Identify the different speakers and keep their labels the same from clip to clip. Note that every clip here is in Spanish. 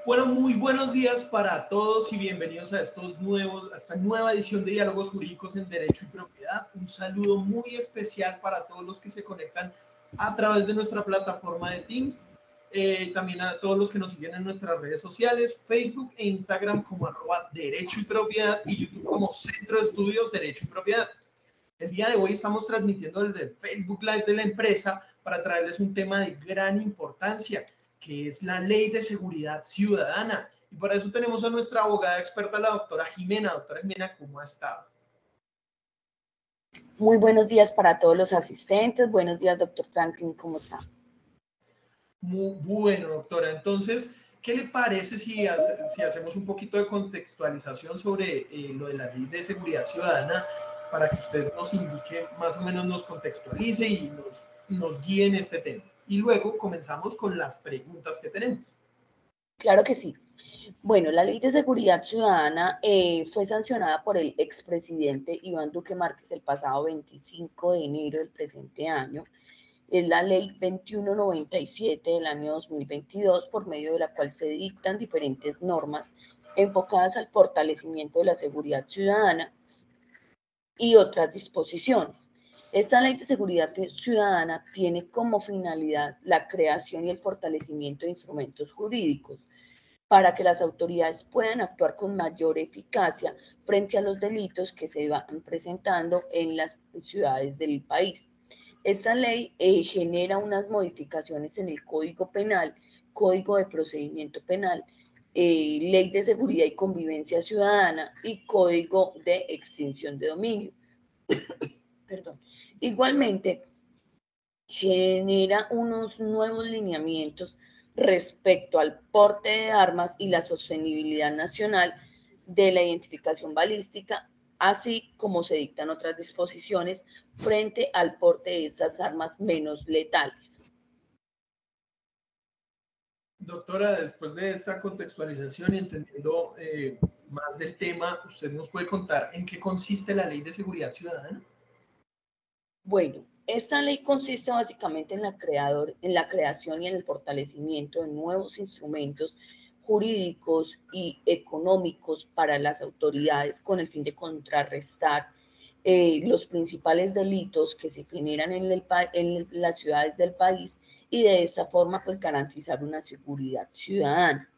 Speaker 1: Bueno, muy buenos días para todos y bienvenidos a esta nueva edición de Diálogos Jurídicos en Derecho y Propiedad. Un saludo muy especial para todos los que se conectan a través de nuestra plataforma de Teams. También a todos los que nos siguen en nuestras redes sociales, Facebook e Instagram como @Derecho y Propiedad y YouTube como Centro de Estudios Derecho y Propiedad. El día de hoy estamos transmitiendo desde el Facebook Live de la empresa para traerles un tema de gran importancia, que es la Ley de Seguridad Ciudadana. Y para eso tenemos a nuestra abogada experta, la doctora Jimena. Doctora Jimena, ¿cómo ha estado?
Speaker 2: Muy buenos días para todos los asistentes. Buenos días, doctor Franklin, ¿cómo está?
Speaker 1: Muy bueno, doctora. Entonces, ¿qué le parece si hacemos un poquito de contextualización sobre lo de la Ley de Seguridad Ciudadana para que usted nos indique, más o menos nos contextualice y nos guíe en este tema? Y luego comenzamos con las preguntas que tenemos.
Speaker 2: Claro que sí. Bueno, la Ley de Seguridad Ciudadana fue sancionada por el expresidente Iván Duque Márquez el pasado 25 de enero del presente año. Es la Ley 2197 del año 2022, por medio de la cual se dictan diferentes normas enfocadas al fortalecimiento de la seguridad ciudadana y otras disposiciones. Esta Ley de Seguridad Ciudadana tiene como finalidad la creación y el fortalecimiento de instrumentos jurídicos para que las autoridades puedan actuar con mayor eficacia frente a los delitos que se van presentando en las ciudades del país. Esta ley genera unas modificaciones en el Código Penal, Código de Procedimiento Penal, Ley de Seguridad y Convivencia Ciudadana y Código de Extinción de Dominio. Perdón. Igualmente, genera unos nuevos lineamientos respecto al porte de armas y la sostenibilidad nacional de la identificación balística, así como se dictan otras disposiciones frente al porte de estas armas menos letales.
Speaker 1: Doctora, después de esta contextualización y entendiendo más del tema, ¿usted nos puede contar en qué consiste la Ley de Seguridad Ciudadana?
Speaker 2: Bueno, esta ley consiste básicamente en la creación y en el fortalecimiento de nuevos instrumentos jurídicos y económicos para las autoridades con el fin de contrarrestar los principales delitos que se generan en las ciudades del país y de esta forma pues garantizar una seguridad ciudadana.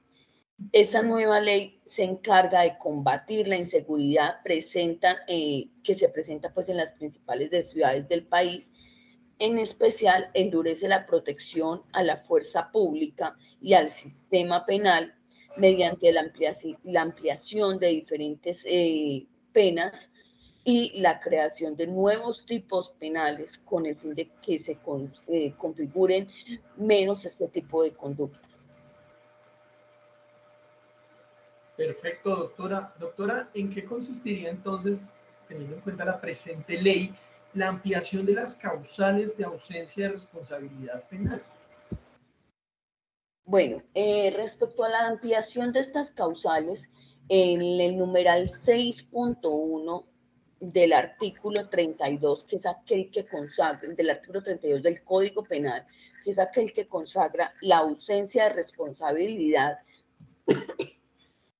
Speaker 2: Esta nueva ley se encarga de combatir la inseguridad que se presenta pues en las principales ciudades del país. En especial, endurece la protección a la fuerza pública y al sistema penal mediante la ampliación de diferentes penas y la creación de nuevos tipos penales con el fin de que se configuren menos este tipo de conductas.
Speaker 1: Perfecto, doctora. Doctora, ¿en qué consistiría entonces, teniendo en cuenta la presente ley, la ampliación de las causales de ausencia de responsabilidad penal?
Speaker 2: Bueno, respecto a la ampliación de estas causales, en el numeral 6.1 del artículo 32, que es aquel que consagra, del artículo 32 del Código Penal, que es aquel que consagra la ausencia de responsabilidad,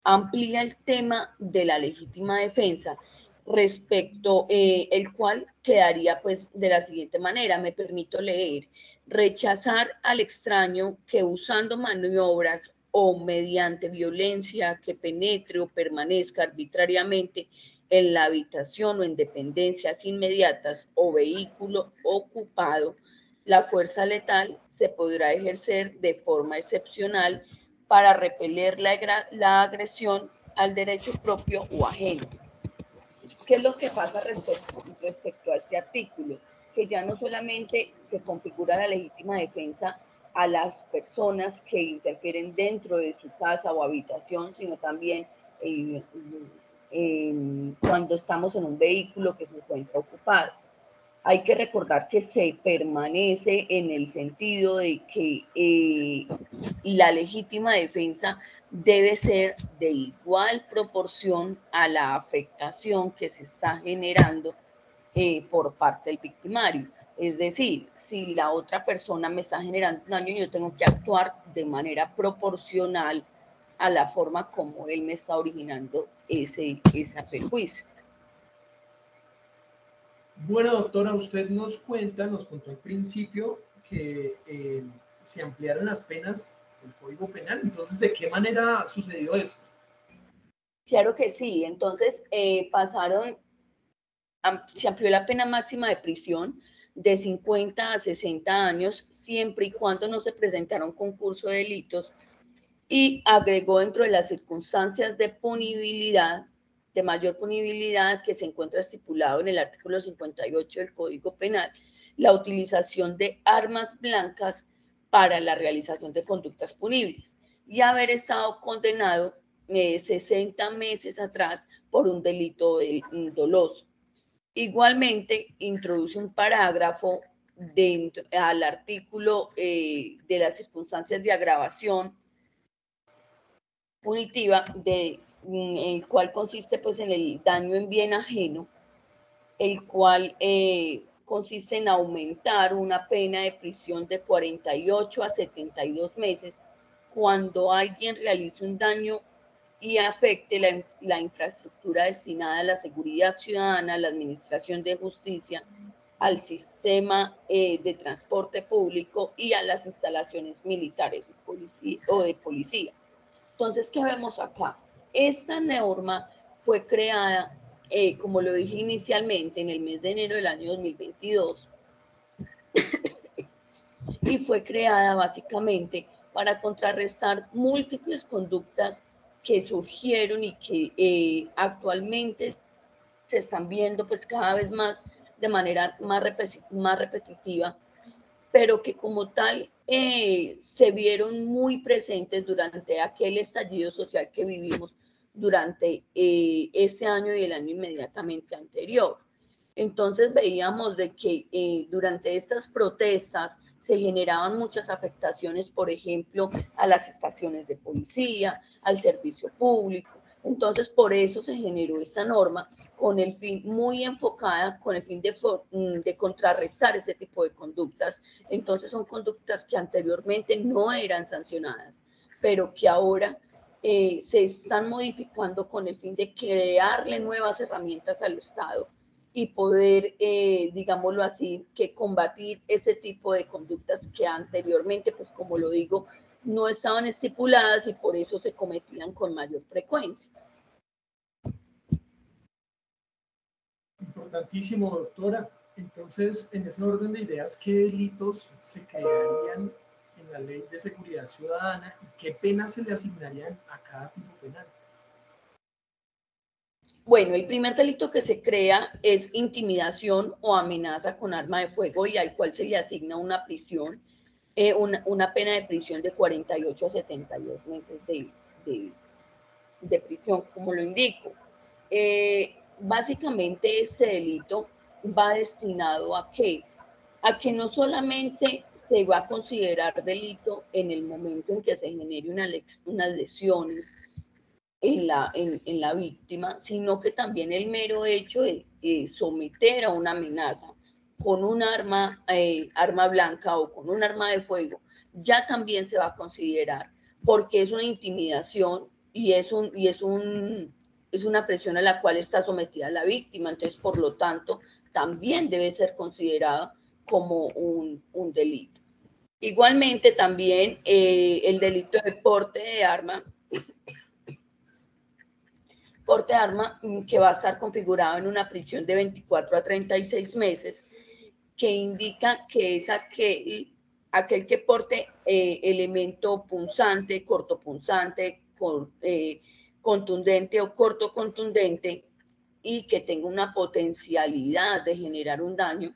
Speaker 2: amplía el tema de la legítima defensa, respecto el cual quedaría pues de la siguiente manera, me permito leer: rechazar al extraño que usando maniobras o mediante violencia que penetre o permanezca arbitrariamente en la habitación o en dependencias inmediatas o vehículo ocupado, la fuerza letal se podrá ejercer de forma excepcional para repeler la agresión al derecho propio o ajeno. ¿Qué es lo que pasa respecto a este artículo? Que ya no solamente se configura la legítima defensa a las personas que interfieren dentro de su casa o habitación, sino también cuando estamos en un vehículo que se encuentra ocupado. Hay que recordar que se permanece en el sentido de que la legítima defensa debe ser de igual proporción a la afectación que se está generando por parte del victimario. Es decir, si la otra persona me está generando daño, yo tengo que actuar de manera proporcional a la forma como él me está originando ese perjuicio.
Speaker 1: Bueno, doctora, usted nos contó al principio que se ampliaron las penas del Código Penal. Entonces, ¿de qué manera sucedió esto?
Speaker 2: Claro que sí. Entonces, se amplió la pena máxima de prisión de 50 a 60 años, siempre y cuando no se presentara un concurso de delitos, y agregó dentro de las circunstancias de punibilidad, de mayor punibilidad, que se encuentra estipulado en el artículo 58 del Código Penal, la utilización de armas blancas para la realización de conductas punibles y haber estado condenado 60 meses atrás por un delito doloso. Igualmente, introduce un parágrafo al artículo de las circunstancias de agravación punitiva, el cual consiste pues en el daño en bien ajeno, el cual consiste en aumentar una pena de prisión de 48 a 72 meses cuando alguien realice un daño y afecte la infraestructura destinada a la seguridad ciudadana, a la administración de justicia, al sistema de transporte público y a las instalaciones militares o de policía. Entonces, ¿qué vemos acá? Esta norma fue creada, como lo dije inicialmente, en el mes de enero del año 2022 y fue creada básicamente para contrarrestar múltiples conductas que surgieron y que actualmente se están viendo pues cada vez más de manera más repetitiva, pero que como tal se vieron muy presentes durante aquel estallido social que vivimos durante ese año y el año inmediatamente anterior. Entonces veíamos de que durante estas protestas se generaban muchas afectaciones, por ejemplo, a las estaciones de policía, al servicio público. Entonces, por eso se generó esta norma con el fin, muy enfocada, con el fin de contrarrestar ese tipo de conductas. Entonces, son conductas que anteriormente no eran sancionadas, pero que ahora se están modificando con el fin de crearle nuevas herramientas al Estado y poder, digámoslo así, que combatir ese tipo de conductas que anteriormente, pues como lo digo, no estaban estipuladas y por eso se cometían con mayor frecuencia.
Speaker 1: Importantísimo, doctora. Entonces, en ese orden de ideas, ¿qué delitos se crearían en la Ley de Seguridad Ciudadana y qué penas se le asignarían a cada tipo penal?
Speaker 2: Bueno, el primer delito que se crea es intimidación o amenaza con arma de fuego y al cual se le asigna una prisión, una pena de prisión de 48 a 72 meses de prisión, como lo indico. Básicamente este delito va destinado a que no solamente se va a considerar delito en el momento en que se genere unas lesiones en la víctima, sino que también el mero hecho de someter a una amenaza con un arma blanca o con un arma de fuego, ya también se va a considerar, porque es una intimidación y es una presión a la cual está sometida la víctima. Entonces, por lo tanto, también debe ser considerado como un delito. Igualmente, también el delito de porte de arma que va a estar configurado en una prisión de 24 a 36 meses, que indica que es aquel que porte elemento punzante, cortopunzante, contundente o corto contundente y que tenga una potencialidad de generar un daño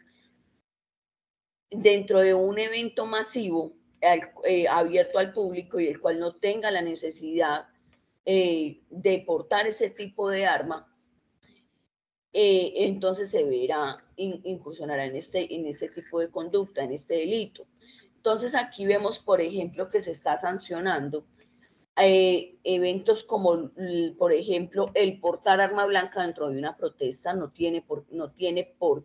Speaker 2: dentro de un evento masivo abierto al público y el cual no tenga la necesidad de portar ese tipo de arma, entonces se verá, incursionará en este tipo de conducta, en este delito. Entonces aquí vemos, por ejemplo, que se está sancionando eventos como, por ejemplo, el portar arma blanca dentro de una protesta no tiene por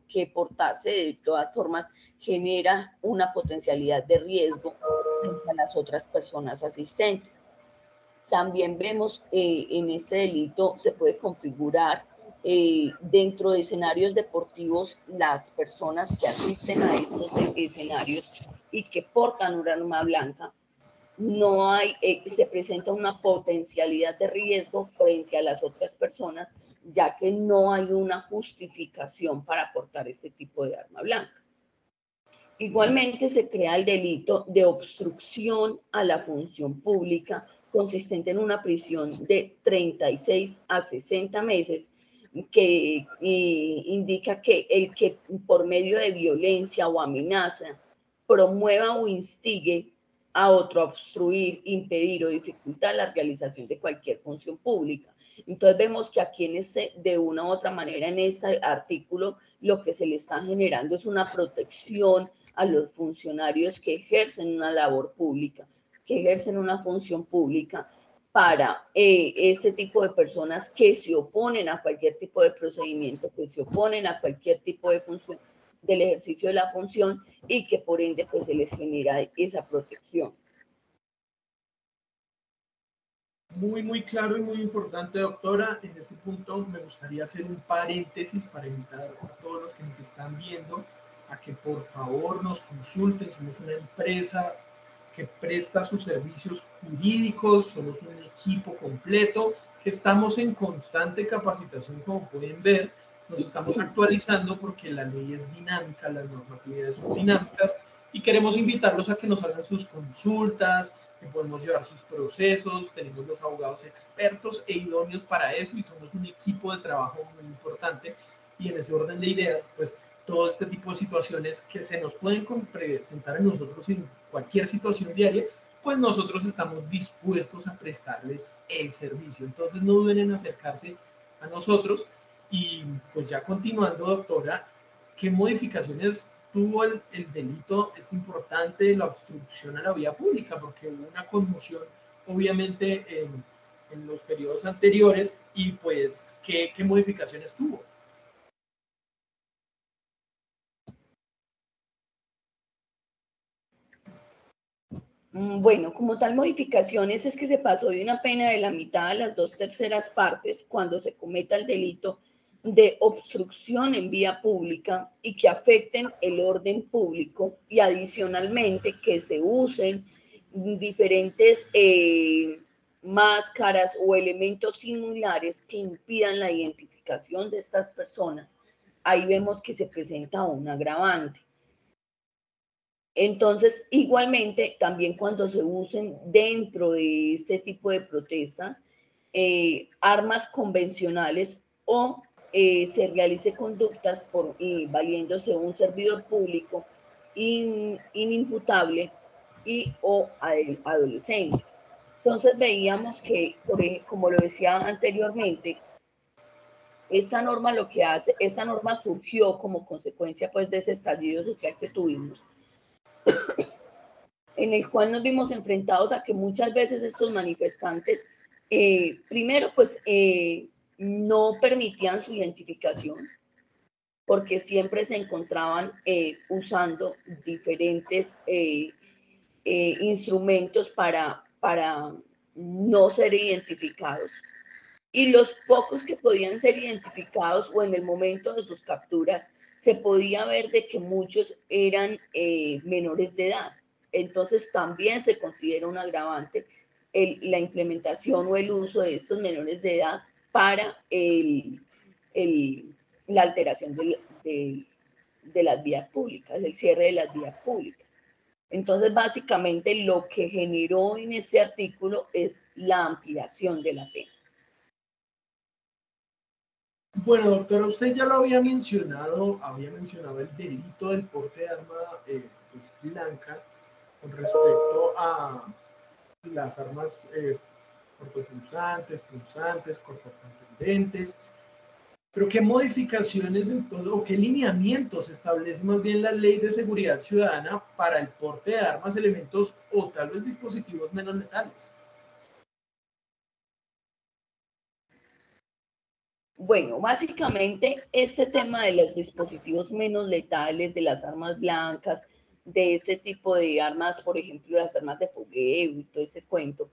Speaker 2: qué portarse. De todas formas, genera una potencialidad de riesgo frente a las otras personas asistentes. También vemos en este delito se puede configurar dentro de escenarios deportivos las personas que asisten a estos escenarios y que portan un arma blanca. No hay, se presenta una potencialidad de riesgo frente a las otras personas, ya que no hay una justificación para portar este tipo de arma blanca. Igualmente se crea el delito de obstrucción a la función pública, consistente en una prisión de 36 a 60 meses, que indica que el que por medio de violencia o amenaza promueva o instigue a otro a obstruir, impedir o dificultar la realización de cualquier función pública. Entonces vemos que aquí de una u otra manera en este artículo lo que se le está generando es una protección a los funcionarios que ejercen una labor pública, que ejercen una función pública para ese tipo de personas que se oponen a cualquier tipo de procedimiento, que se oponen a cualquier tipo de función del ejercicio de la función y que por ende pues se les genera esa protección.
Speaker 1: Muy claro y muy importante, doctora. En este punto me gustaría hacer un paréntesis para invitar a todos los que nos están viendo a que por favor nos consulten. Somos una empresa que presta sus servicios jurídicos, somos un equipo completo, que estamos en constante capacitación, como pueden ver. Nos estamos actualizando porque la ley es dinámica, las normatividades son dinámicas y queremos invitarlos a que nos hagan sus consultas, que podemos llevar sus procesos, tenemos los abogados expertos e idóneos para eso y somos un equipo de trabajo muy importante. Y en ese orden de ideas, pues todo este tipo de situaciones que se nos pueden presentar en nosotros en cualquier situación diaria, pues nosotros estamos dispuestos a prestarles el servicio. Entonces no duden en acercarse a nosotros. Y pues ya continuando, doctora, ¿qué modificaciones tuvo el delito? Es importante la obstrucción a la vía pública, porque hubo una conmoción, obviamente, en los periodos anteriores, y pues, ¿qué modificaciones tuvo?
Speaker 2: Bueno, como tal modificaciones es que se pasó de una pena de la mitad a las 2/3 partes cuando se cometa el delito de obstrucción en vía pública y que afecten el orden público y adicionalmente que se usen diferentes máscaras o elementos similares que impidan la identificación de estas personas. Ahí vemos que se presenta un agravante. Entonces, igualmente, también cuando se usen dentro de este tipo de protestas armas convencionales o se realice conductas valiéndose un servidor público inimputable y o adolescentes. Entonces veíamos que, como lo decía anteriormente, esta norma lo que hace, esta norma surgió como consecuencia pues de ese estallido social que tuvimos, en el cual nos vimos enfrentados a que muchas veces estos manifestantes, primero, pues no permitían su identificación, porque siempre se encontraban usando diferentes instrumentos para no ser identificados. Y los pocos que podían ser identificados o en el momento de sus capturas, se podía ver de que muchos eran menores de edad. Entonces también se considera un agravante la implementación o el uso de estos menores de edad para la alteración de las vías públicas, el cierre de las vías públicas. Entonces, básicamente lo que generó en ese artículo es la ampliación de la pena.
Speaker 1: Bueno, doctora, usted ya lo había mencionado el delito del porte de arma pues, blanca con respecto a las armas cortopunzantes, punzantes, cortocontundentes. Pero ¿qué modificaciones entonces, o qué lineamientos establece más bien la Ley de Seguridad Ciudadana para el porte de armas, elementos o tal vez dispositivos menos letales?
Speaker 2: Bueno, básicamente este tema de los dispositivos menos letales, de las armas blancas, de ese tipo de armas, por ejemplo, las armas de fogueo y todo ese cuento,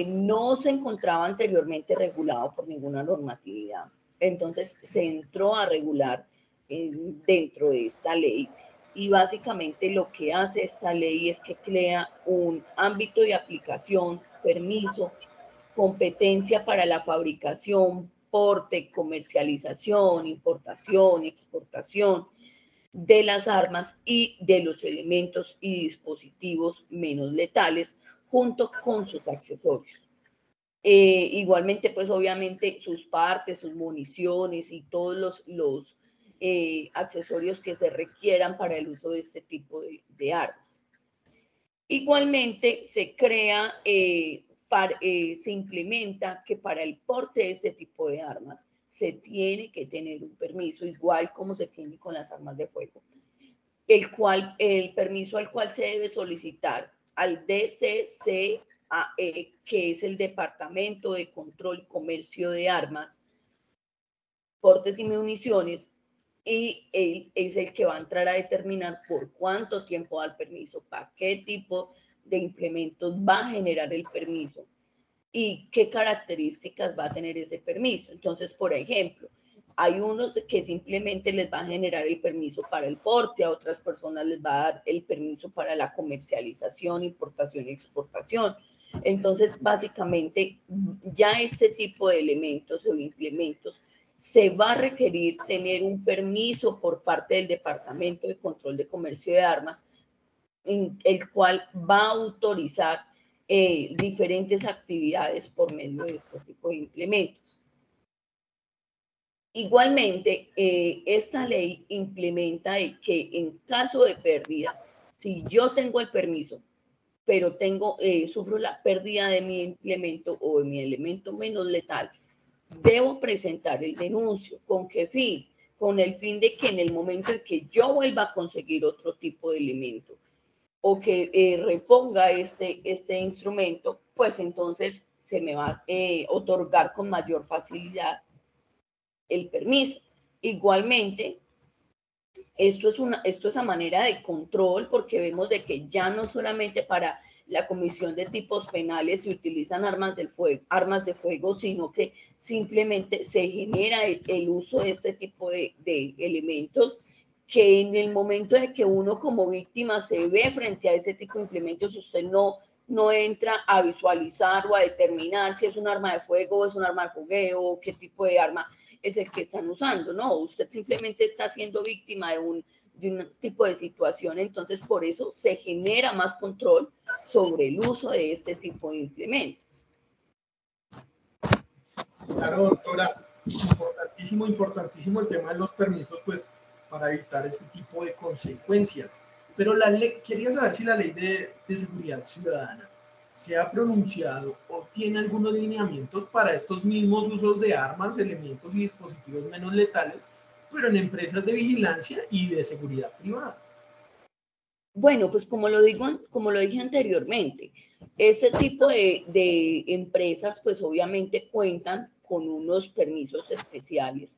Speaker 2: no se encontraba anteriormente regulado por ninguna normatividad. Entonces se entró a regular dentro de esta ley, y básicamente lo que hace esta ley es que crea un ámbito de aplicación, permiso, competencia para la fabricación, porte, comercialización, importación, exportación de las armas y de los elementos y dispositivos menos letales, junto con sus accesorios. Igualmente, pues obviamente sus partes, sus municiones y todos los accesorios que se requieran para el uso de este tipo de armas. Igualmente se crea, se implementa que para el porte de este tipo de armas se tiene que tener un permiso, igual como se tiene con las armas de fuego, el permiso al cual se debe solicitar al DCCAE, que es el Departamento de Control y Comercio de Armas, Portes y Municiones, y él es el que va a entrar a determinar por cuánto tiempo da el permiso, para qué tipo de implementos va a generar el permiso y qué características va a tener ese permiso. Entonces, por ejemplo, hay unos que simplemente les va a generar el permiso para el porte, a otras personas les va a dar el permiso para la comercialización, importación y exportación. Entonces, básicamente, ya este tipo de elementos o implementos se va a requerir tener un permiso por parte del Departamento de Control de Comercio de Armas, en el cual va a autorizar diferentes actividades por medio de este tipo de implementos. Igualmente, esta ley implementa que en caso de pérdida, si yo tengo el permiso, pero sufro la pérdida de mi implemento o de mi elemento menos letal, debo presentar el denuncio. ¿Con qué fin? Con el fin de que en el momento en que yo vuelva a conseguir otro tipo de elemento o que reponga este instrumento, pues entonces se me va a otorgar con mayor facilidad el permiso. Igualmente, esto es a manera de control, porque vemos de que ya no solamente para la comisión de tipos penales se utilizan armas de fuego, sino que simplemente se genera el uso de este tipo de elementos, que en el momento de que uno como víctima se ve frente a ese tipo de implementos, usted no entra a visualizar o a determinar si es un arma de fuego o es un arma de fogueo o qué tipo de arma es el que están usando, no, usted simplemente está siendo víctima de un tipo de situación. Entonces por eso se genera más control sobre el uso de este tipo de implementos.
Speaker 1: Claro, doctora, importantísimo el tema de los permisos, pues para evitar este tipo de consecuencias. Pero quería saber si la ley de seguridad ciudadana se ha pronunciado o tiene algunos lineamientos para estos mismos usos de armas, elementos y dispositivos menos letales, pero en empresas de vigilancia y de seguridad privada.
Speaker 2: Bueno, pues como lo dije anteriormente, este tipo de empresas pues obviamente cuentan con unos permisos especiales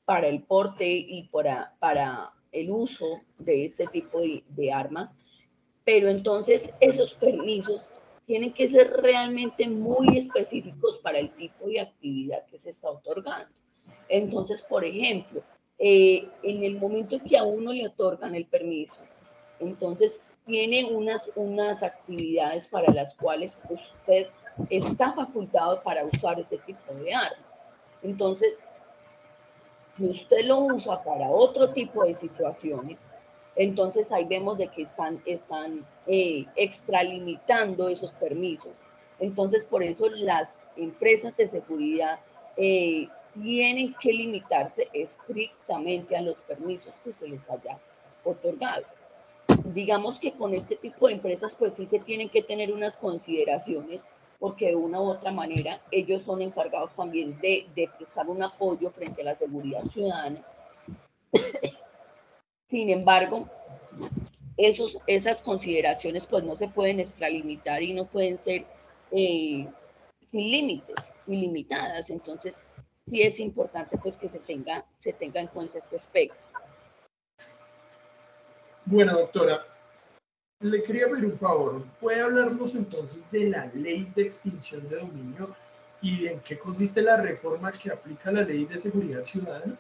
Speaker 2: para el porte y para el uso de este tipo de armas, pero entonces esos permisos tienen que ser realmente muy específicos para el tipo de actividad que se está otorgando. Entonces, por ejemplo, en el momento que a uno le otorgan el permiso, entonces tiene unas actividades para las cuales usted está facultado para usar ese tipo de arma. Entonces, si usted lo usa para otro tipo de situaciones, entonces ahí vemos de que están extralimitando esos permisos. Entonces, por eso las empresas de seguridad tienen que limitarse estrictamente a los permisos que se les haya otorgado. Digamos que con este tipo de empresas, pues sí se tienen que tener unas consideraciones, porque de una u otra manera ellos son encargados también de prestar un apoyo frente a la seguridad ciudadana. Sin embargo, esas consideraciones pues no se pueden extralimitar y no pueden ser sin límites, ilimitadas. Entonces, sí es importante pues que se tenga en cuenta este aspecto.
Speaker 1: Bueno, doctora, le quería pedir un favor. ¿Puede hablarnos entonces de la ley de extinción de dominio y en qué consiste la reforma que aplica la ley de seguridad ciudadana?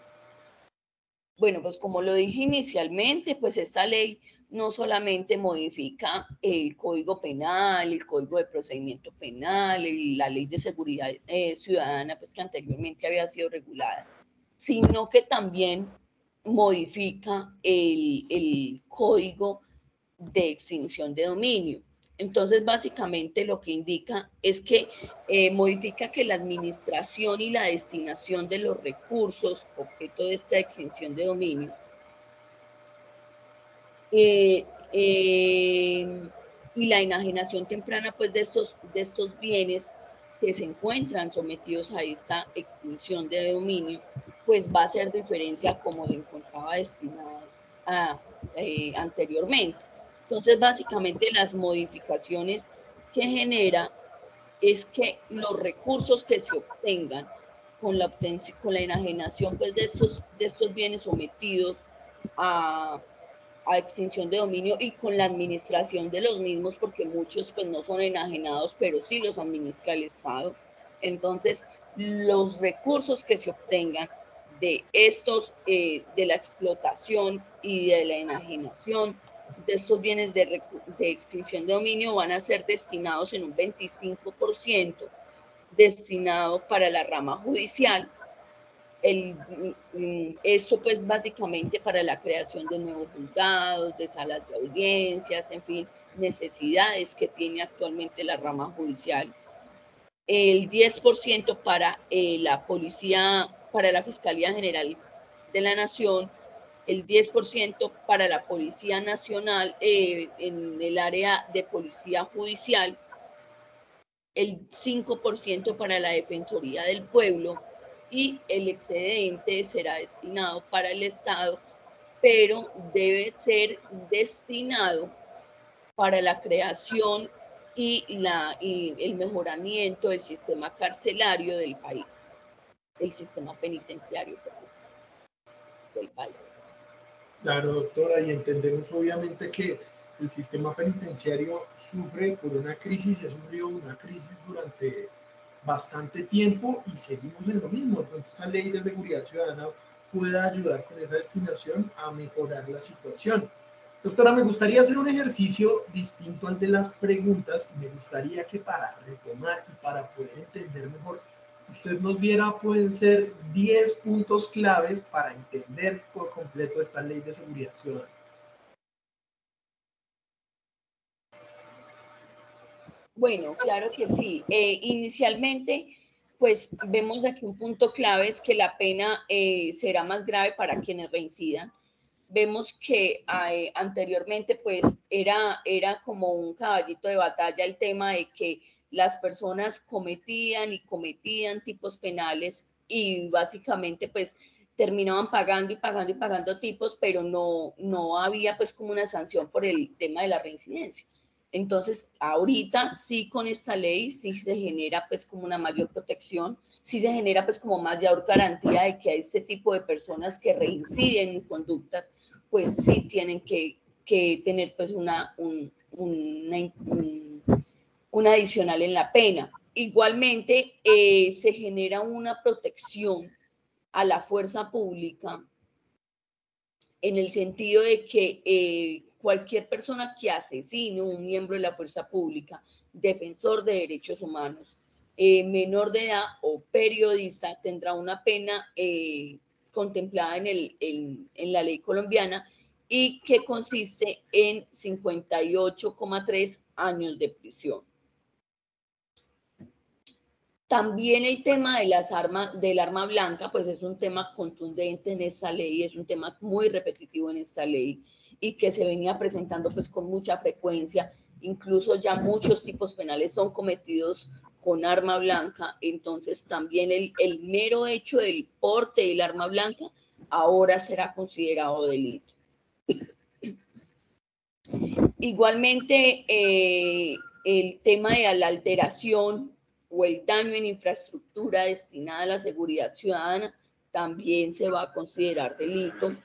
Speaker 2: Bueno, pues como lo dije inicialmente, pues esta ley no solamente modifica el Código Penal, el Código de Procedimiento Penal, la Ley de Seguridad Ciudadana, pues que anteriormente había sido regulada, sino que también modifica el Código de Extinción de Dominio. Entonces, básicamente lo que indica es que modifica que la administración y la destinación de los recursos objeto de esta extinción de dominio eh, eh, y la enajenación temprana pues de estos bienes que se encuentran sometidos a esta extinción de dominio, pues va a ser diferente a como le encontraba destinado anteriormente. Entonces, básicamente las modificaciones que genera es que los recursos que se obtengan con la enajenación pues, de estos bienes sometidos a, a extinción de dominio y con la administración de los mismos, porque muchos pues no son enajenados, pero sí los administra el Estado. Entonces, los recursos que se obtengan de estos, de la explotación y de la enajenación de estos bienes de extinción de dominio van a ser destinados en un 25% destinado para la rama judicial, esto pues básicamente para la creación de nuevos juzgados, de salas de audiencias, en fin, necesidades que tiene actualmente la rama judicial. El 10% para la policía, para la Fiscalía General de la Nación, el 10% para la Policía Nacional en el área de policía judicial, el 5% para la Defensoría del Pueblo y el excedente será destinado para el Estado, pero debe ser destinado para la creación y el mejoramiento del sistema carcelario del país, del sistema penitenciario, perdón, del país.
Speaker 1: Claro, doctora, y entendemos obviamente que el sistema penitenciario sufre por una crisis y ha sufrido una crisis durante bastante tiempo y seguimos en lo mismo. Entonces, esa ley de seguridad ciudadana pueda ayudar con esa destinación a mejorar la situación. Doctora, me gustaría hacer un ejercicio distinto al de las preguntas y me gustaría que para retomar y para poder entender mejor, usted nos diera, pueden ser 10 puntos claves para entender por completo esta ley de seguridad ciudadana.
Speaker 2: Bueno, claro que sí. Inicialmente, pues vemos aquí un punto clave es que la pena será más grave para quienes reincidan. Vemos que anteriormente pues era como un caballito de batalla el tema de que las personas cometían y cometían tipos penales y básicamente pues terminaban pagando y pagando y pagando tipos, pero no había pues como una sanción por el tema de la reincidencia. Entonces, ahorita sí con esta ley sí se genera pues como una mayor protección, sí se genera pues como mayor garantía de que a este tipo de personas que reinciden en conductas, pues sí tienen que tener pues una adicional en la pena. Igualmente, se genera una protección a la fuerza pública en el sentido de que cualquier persona que asesine un miembro de la fuerza pública, defensor de derechos humanos, menor de edad o periodista tendrá una pena contemplada en la ley colombiana y que consiste en 58,3 años de prisión. También el tema de las armas, del arma blanca, pues es un tema contundente en esta ley, es un tema muy repetitivo en esta ley y que se venía presentando pues con mucha frecuencia. Incluso ya muchos tipos penales son cometidos con arma blanca, entonces también el mero hecho del porte del arma blanca ahora será considerado delito. Igualmente, el tema de la alteración o el daño en infraestructura destinada a la seguridad ciudadana también se va a considerar delito.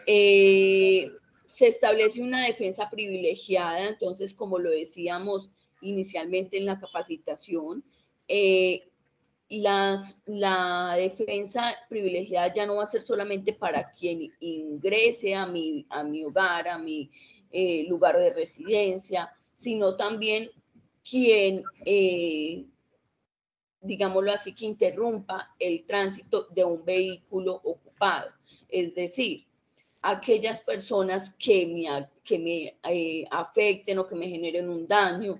Speaker 2: Se establece una defensa privilegiada, entonces, como lo decíamos inicialmente en la capacitación, la defensa privilegiada ya no va a ser solamente para quien ingrese a mi hogar, a mi lugar de residencia, sino también quien, digámoslo así, que interrumpa el tránsito de un vehículo ocupado. Es decir, aquellas personas que me afecten o que me generen un daño,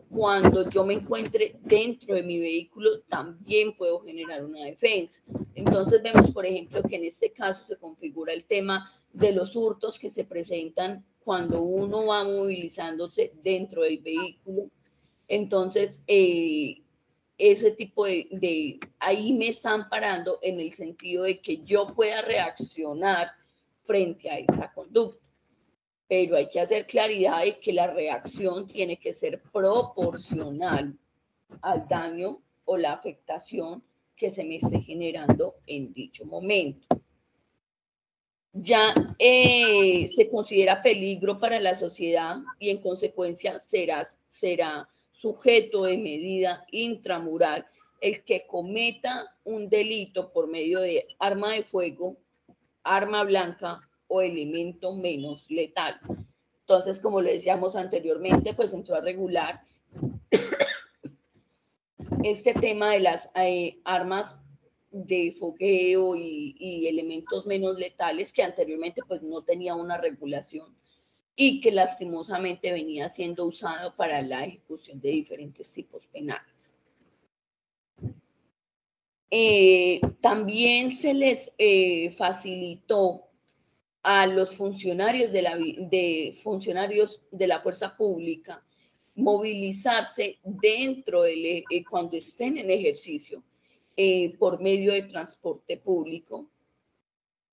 Speaker 2: cuando yo me encuentre dentro de mi vehículo, también puedo generar una defensa. Entonces vemos, por ejemplo, que en este caso se configura el tema de los hurtos que se presentan cuando uno va movilizándose dentro del vehículo. Entonces, ese tipo ahí me están parando en el sentido de que yo pueda reaccionar frente a esa conducta. Pero hay que hacer claridad de que la reacción tiene que ser proporcional al daño o la afectación que se me esté generando en dicho momento. Ya se considera peligro para la sociedad y en consecuencia será sujeto de medida intramural el que cometa un delito por medio de arma de fuego, arma blanca o elemento menos letal. Entonces, como le decíamos anteriormente, pues entró a regular este tema de las armas de fogueo y elementos menos letales que anteriormente pues no tenía una regulación y que lastimosamente venía siendo usado para la ejecución de diferentes tipos penales. También se les facilitó a los funcionarios funcionarios de la fuerza pública movilizarse dentro cuando estén en ejercicio por medio de transporte público.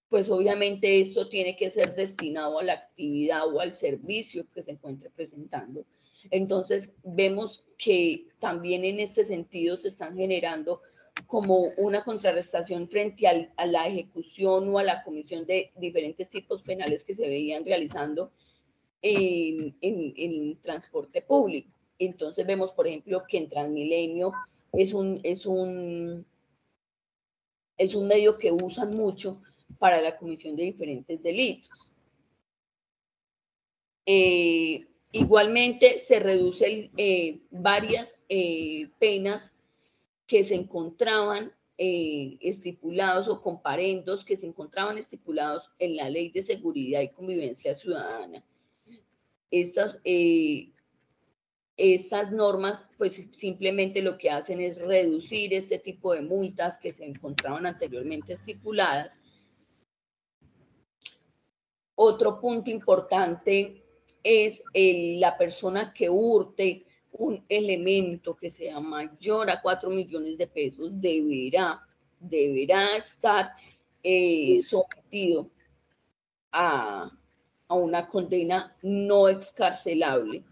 Speaker 2: Pues obviamente esto tiene que ser destinado a la actividad o al servicio que se encuentre presentando. Entonces vemos que también en este sentido se están generando como una contrarrestación frente a la ejecución o a la comisión de diferentes tipos penales que se veían realizando en transporte público. Entonces vemos, por ejemplo, que en Transmilenio es un medio que usan mucho para la comisión de diferentes delitos. Igualmente se reducen varias penas que se encontraban estipulados o comparendos que se encontraban estipulados en la Ley de Seguridad y Convivencia Ciudadana. Estas normas pues simplemente lo que hacen es reducir este tipo de multas que se encontraban anteriormente estipuladas. Otro punto importante es la persona que hurte un elemento que sea mayor a 4 millones de pesos deberá estar sometido a una condena no excarcelable.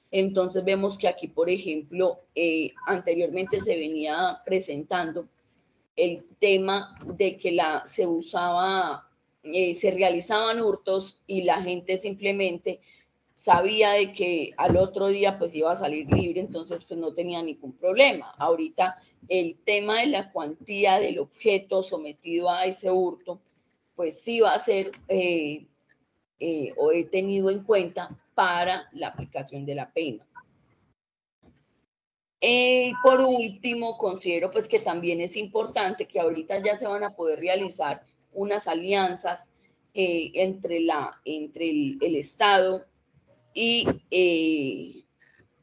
Speaker 2: Entonces vemos que aquí, por ejemplo, anteriormente se venía presentando el tema de que se realizaban hurtos y la gente simplemente sabía de que al otro día pues iba a salir libre, entonces pues no tenía ningún problema. Ahorita el tema de la cuantía del objeto sometido a ese hurto, pues sí va a ser o he tenido en cuenta para la aplicación de la pena. Por último, considero pues que también es importante que ahorita ya se van a poder realizar unas alianzas entre el Estado y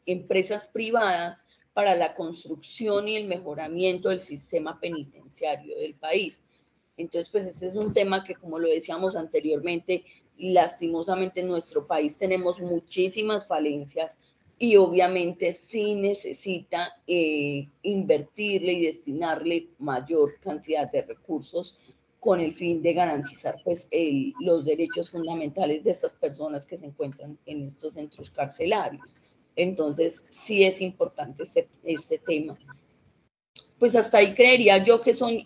Speaker 2: empresas privadas para la construcción y el mejoramiento del sistema penitenciario del país. Entonces, pues ese es un tema que, como lo decíamos anteriormente, lastimosamente en nuestro país tenemos muchísimas falencias y obviamente sí necesita invertirle y destinarle mayor cantidad de recursos con el fin de garantizar pues los derechos fundamentales de estas personas que se encuentran en estos centros carcelarios. Entonces sí es importante este tema. Pues hasta ahí creería yo que son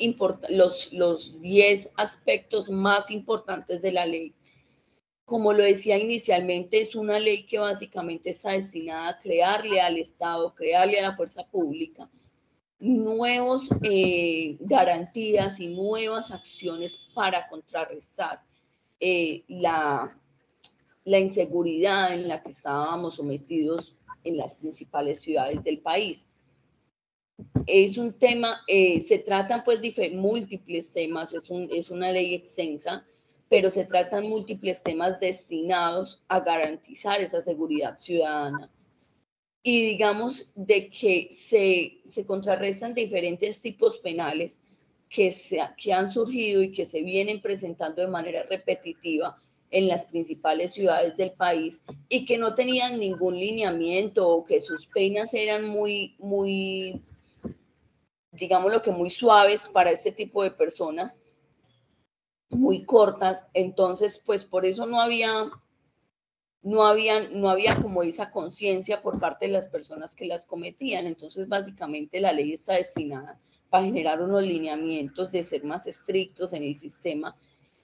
Speaker 2: los 10 aspectos más importantes de la ley como lo decía inicialmente, es una ley que básicamente está destinada a crearle al Estado, crearle a la fuerza pública nuevos garantías y nuevas acciones para contrarrestar la inseguridad en la que estábamos sometidos en las principales ciudades del país. Es un tema, se tratan pues múltiples temas, es una ley extensa, pero se tratan múltiples temas destinados a garantizar esa seguridad ciudadana. Y digamos de que se contrarrestan diferentes tipos penales que han surgido y que se vienen presentando de manera repetitiva en las principales ciudades del país y que no tenían ningún lineamiento o que sus penas eran muy, digámoslo que muy suaves para este tipo de personas, muy cortas. Entonces, pues por eso no había como esa conciencia por parte de las personas que las cometían. Entonces, básicamente la ley está destinada para generar unos lineamientos de ser más estrictos en el sistema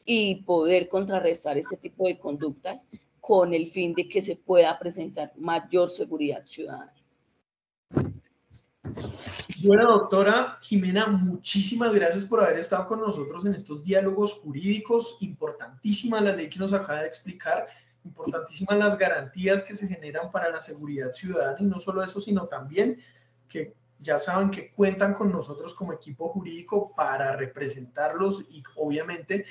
Speaker 2: y poder contrarrestar ese tipo de conductas con el fin de que se pueda presentar mayor seguridad ciudadana.
Speaker 1: Bueno, doctora Jimena, muchísimas gracias por haber estado con nosotros en estos diálogos jurídicos. Importantísima la ley que nos acaba de explicar, importantísimas las garantías que se generan para la seguridad ciudadana, y no solo eso, sino también que ya saben que cuentan con nosotros como equipo jurídico para representarlos y obviamente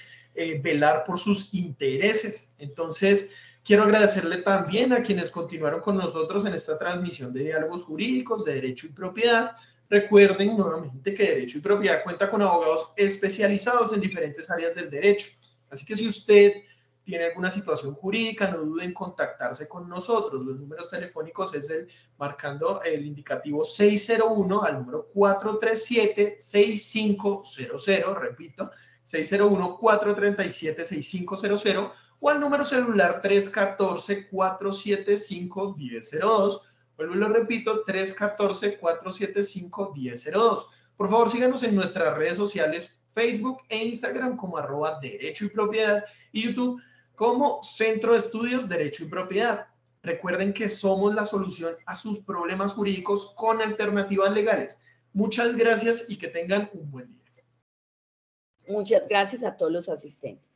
Speaker 1: velar por sus intereses. Entonces, quiero agradecerle también a quienes continuaron con nosotros en esta transmisión de diálogos jurídicos de derecho y propiedad. Recuerden nuevamente que Derecho y Propiedad cuenta con abogados especializados en diferentes áreas del derecho. Así que si usted tiene alguna situación jurídica, no dude en contactarse con nosotros. Los números telefónicos es marcando el indicativo 601 al número 437-6500, repito, 601-437-6500, o al número celular 314-475-1002. Vuelvo y lo repito, 314-475-1002. Por favor, síganos en nuestras redes sociales, Facebook e Instagram como @Derecho y Propiedad, y YouTube como Centro de Estudios Derecho y Propiedad. Recuerden que somos la solución a sus problemas jurídicos con alternativas legales. Muchas gracias y que tengan un buen día.
Speaker 2: Muchas gracias a todos los asistentes.